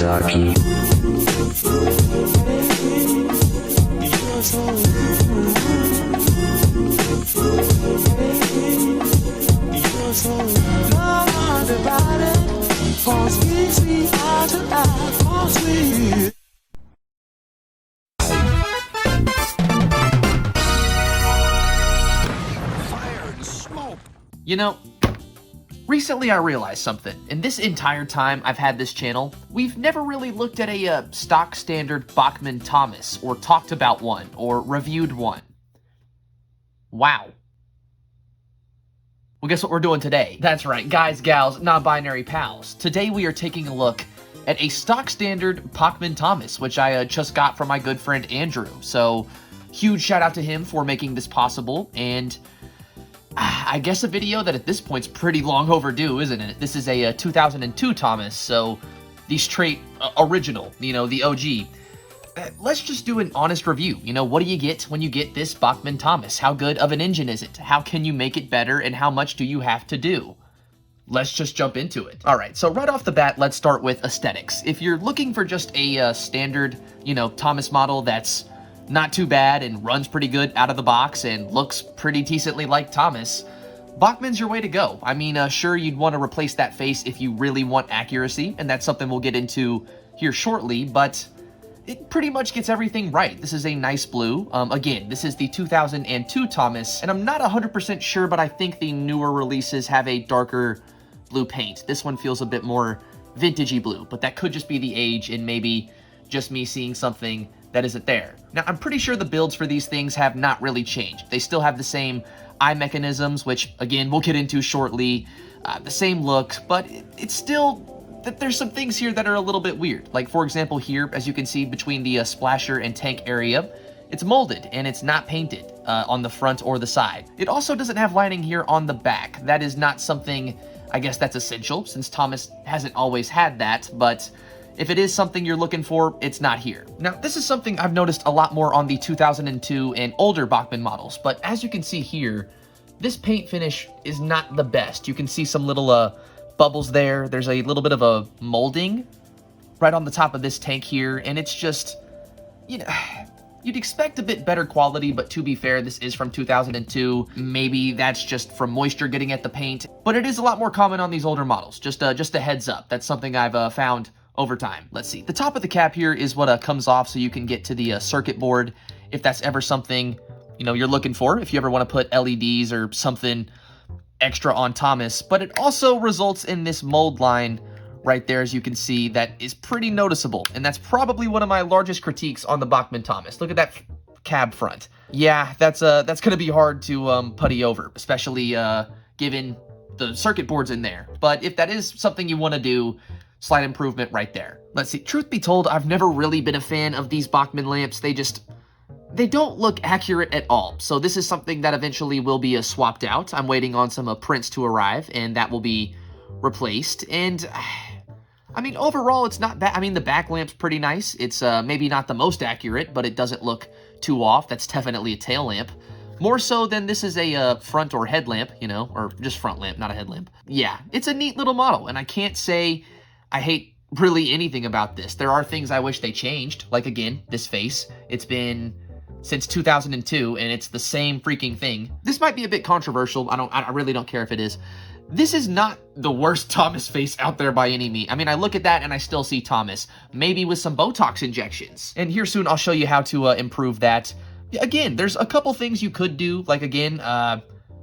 Kawasaki. You know, recently I realized something. In this entire time I've had this channel, we've never really looked at a stock standard Bachmann Thomas, or talked about one, or reviewed one. Wow. Well, guess what we're doing today? That's right, guys, gals, non-binary pals. Today we are taking a look at a stock standard Bachmann Thomas, which I just got from my good friend Andrew. So, huge shout out to him for making this possible, and I guess a video that at this point's pretty long overdue, isn't it? This is a 2002 Thomas, so the straight original, you know, the OG. Let's just do an honest review. You know, what do you get when you get this Bachmann Thomas? How good of an engine is it? How can you make it better, and how much do you have to do? Let's just jump into it. All right, so right off the bat, let's start with aesthetics. If you're looking for just a standard, you know, Thomas model that's not too bad and runs pretty good out of the box and looks pretty decently like Thomas, Bachmann's your way to go. I mean, sure, you'd want to replace that face if you really want accuracy, and that's something we'll get into here shortly, but it pretty much gets everything right. This is a nice blue. Again, this is the 2002 Thomas, and I'm not 100% sure, but I think the newer releases have a darker blue paint. This one feels a bit more vintagey blue, but that could just be the age and maybe just me seeing something that isn't there. Now, I'm pretty sure the builds for these things have not really changed. They still have the same eye mechanisms, which, again, we'll get into shortly, the same look, but it's still that there's some things here that are a little bit weird. Like, for example, here, as you can see, between the splasher and tank area, it's molded, and it's not painted on the front or the side. It also doesn't have lining here on the back. That is not something, I guess, that's essential, since Thomas hasn't always had that, but if it is something you're looking for, it's not here. Now, this is something I've noticed a lot more on the 2002 and older Bachmann models, but as you can see here, this paint finish is not the best. You can see some little bubbles there. There's a little bit of a molding right on the top of this tank here, and it's just, you know, you'd expect a bit better quality, but to be fair, this is from 2002. Maybe that's just from moisture getting at the paint, but it is a lot more common on these older models. Just a heads up. That's something I've found over time. Let's see. The top of the cap here is what comes off, so you can get to the circuit board if that's ever something, you know, you're looking for, if you ever want to put LEDs or something extra on Thomas. But it also results in this mold line right there, as you can see, that is pretty noticeable, and that's probably one of my largest critiques on the Bachmann Thomas. Look at that cab front. Yeah, that's gonna be hard to putty over, especially given the circuit boards in there. But if that is something you want to do, slight improvement right there. Let's see. Truth be told, I've never really been a fan of these Bachmann lamps. They don't look accurate at all. So this is something that eventually will be swapped out. I'm waiting on some prints to arrive, and that will be replaced. And I mean, overall, it's not bad. I mean, the back lamp's pretty nice. It's maybe not the most accurate, but it doesn't look too off. That's definitely a tail lamp. More so than this is a front or headlamp, you know, or just front lamp, not a headlamp. Yeah, it's a neat little model, and I can't say I hate really anything about this. There are things I wish they changed, like, again, this face. It's been since 2002, and it's the same freaking thing. This might be a bit controversial. I really don't care if it is. This is not the worst Thomas face out there by any means. I mean, I look at that and I still see Thomas, maybe with some Botox injections. And here soon I'll show you how to improve that. Again, there's a couple things you could do, like, again,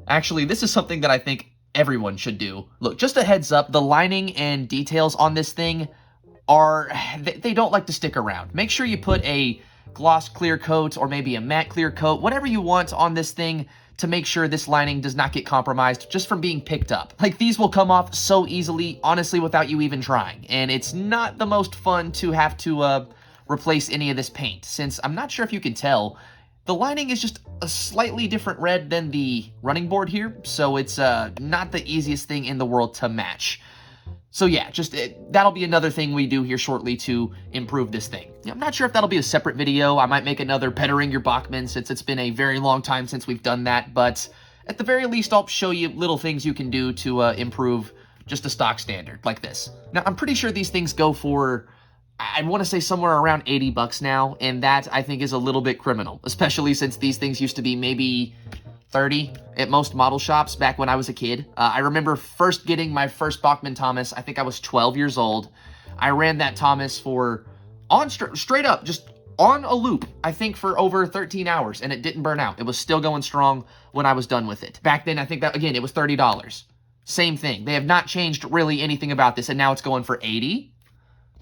actually, this is something that I think everyone should do. Look, just a heads up, the lining and details on this thing they don't like to stick around. Make sure you put a gloss clear coat or maybe a matte clear coat, whatever you want on this thing, to make sure this lining does not get compromised just from being picked up. Like, these will come off so easily, honestly, without you even trying. And it's not the most fun to have to replace any of this paint, since I'm not sure if you can tell, the lining is just a slightly different red than the running board here, so it's not the easiest thing in the world to match. So yeah, just that'll be another thing we do here shortly to improve this thing. I'm not sure if that'll be a separate video. I might make another bettering your Bachmann, since it's been a very long time since we've done that, but at the very least, I'll show you little things you can do to improve just a stock standard like this. Now, I'm pretty sure these things go for I want to say somewhere around 80 bucks now, and that I think is a little bit criminal, especially since these things used to be maybe 30 at most model shops back when I was a kid. I remember first getting my first Bachmann Thomas. I think I was 12 years old. I ran that Thomas for straight up, just on a loop, I think for over 13 hours, and it didn't burn out. It was still going strong when I was done with it. Back then, I think that, again, it was $30. Same thing. They have not changed really anything about this, and now it's going for 80.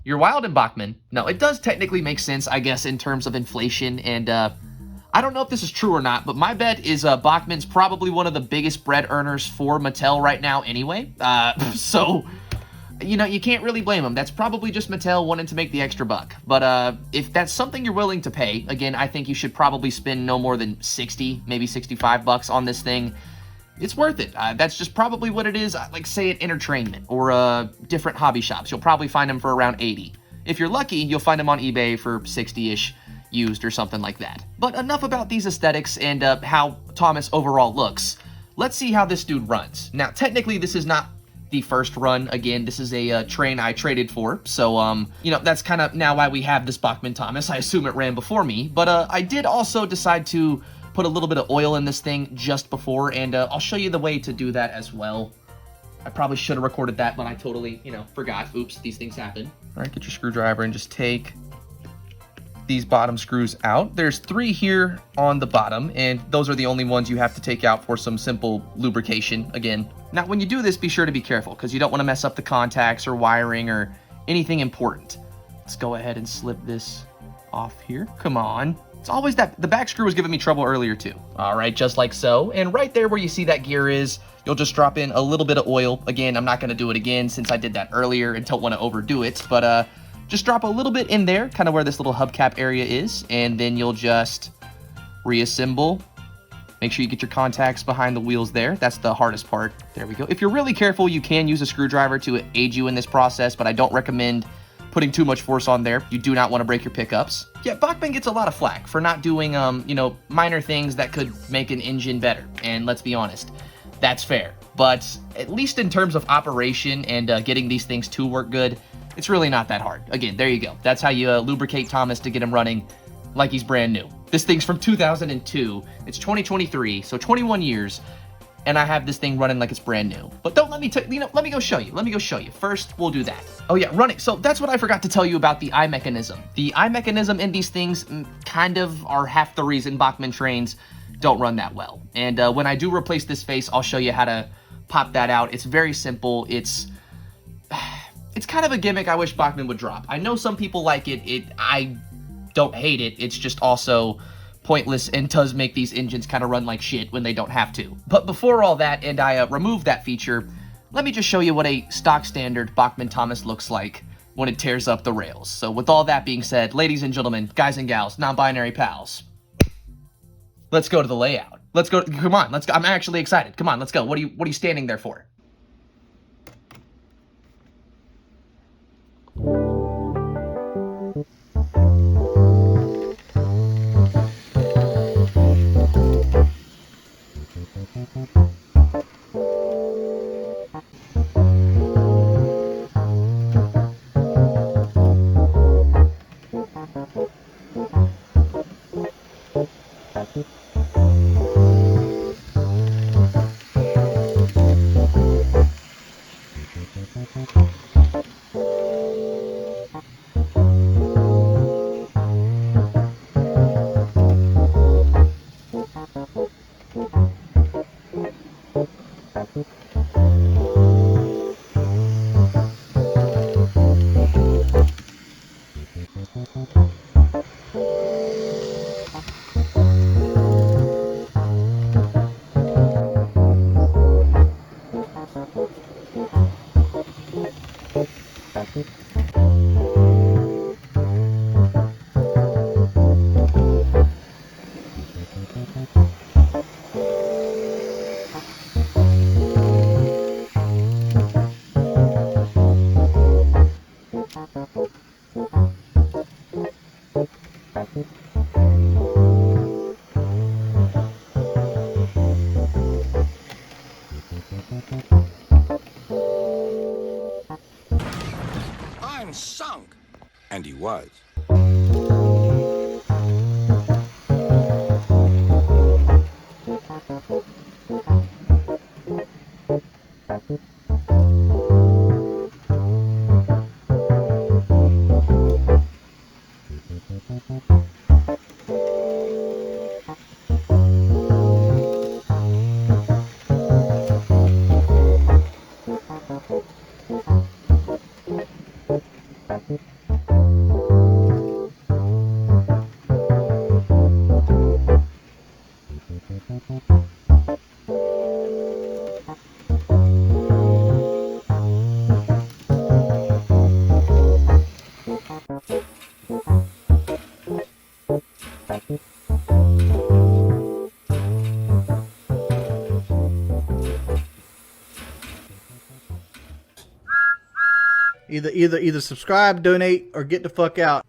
You're wild in Bachmann. No, it does technically make sense, I guess, in terms of inflation, and I don't know if this is true or not, but my bet is Bachmann's probably one of the biggest bread earners for Mattel right now anyway. So, you know, you can't really blame them. That's probably just Mattel wanting to make the extra buck. But if that's something you're willing to pay, again, I think you should probably spend no more than 60, maybe 65 bucks on this thing. It's worth it. That's just probably what it is. Like, say, at entertainment or different hobby shops. You'll probably find them for around 80. If you're lucky, you'll find them on eBay for 60-ish used or something like that. But enough about these aesthetics and how Thomas overall looks. Let's see how this dude runs. Now, technically, this is not the first run. Again, this is a train I traded for. So, you know, that's kind of now why we have this Bachmann Thomas. I assume it ran before me. But I did also decide to put a little bit of oil in this thing just before, and I'll show you the way to do that as well. I probably should have recorded that, but I totally, you know, forgot. Oops, these things happen. All right, get your screwdriver and just take these bottom screws out. There's 3 here on the bottom, and those are the only ones you have to take out for some simple lubrication again. Now, when you do this, be sure to be careful, because you don't want to mess up the contacts or wiring or anything important. Let's go ahead and slip this off here. Come on. It's always that, the back screw was giving me trouble earlier too. All right, just like so. And right there where you see that gear is, you'll just drop in a little bit of oil. Again, I'm not gonna do it again since I did that earlier and don't wanna overdo it, but just drop a little bit in there, kind of where this little hubcap area is, and then you'll just reassemble. Make sure you get your contacts behind the wheels there. That's the hardest part. There we go. If you're really careful, you can use a screwdriver to aid you in this process, but I don't recommend putting too much force on there. You do not want to break your pickups. Yeah, Bachmann gets a lot of flack for not doing, you know, minor things that could make an engine better. And let's be honest, that's fair. But at least in terms of operation and getting these things to work good, it's really not that hard. Again, there you go. That's how you lubricate Thomas to get him running like he's brand new. This thing's from 2002. It's 2023, so 21 years. And I have this thing running like it's brand new. But don't let me, let me go show you. Let me go show you. First, we'll do that. Oh yeah, running. So that's what I forgot to tell you about the eye mechanism. The eye mechanism in these things kind of are half the reason Bachmann trains don't run that well. And when I do replace this face, I'll show you how to pop that out. It's very simple. It's kind of a gimmick I wish Bachmann would drop. I know some people like it. I don't hate it. It's just also pointless and does make these engines kind of run like shit when they don't have to. But before all that, and I remove that feature, let me just show you what a stock standard Bachmann Thomas looks like when it tears up the rails. So with all that being said, ladies and gentlemen, guys and gals, non-binary pals, let's go to the layout. Let's go. Come on, let's go. I'm actually excited. Come on, let's go. What are you standing there for? was. Either subscribe, donate, or get the fuck out.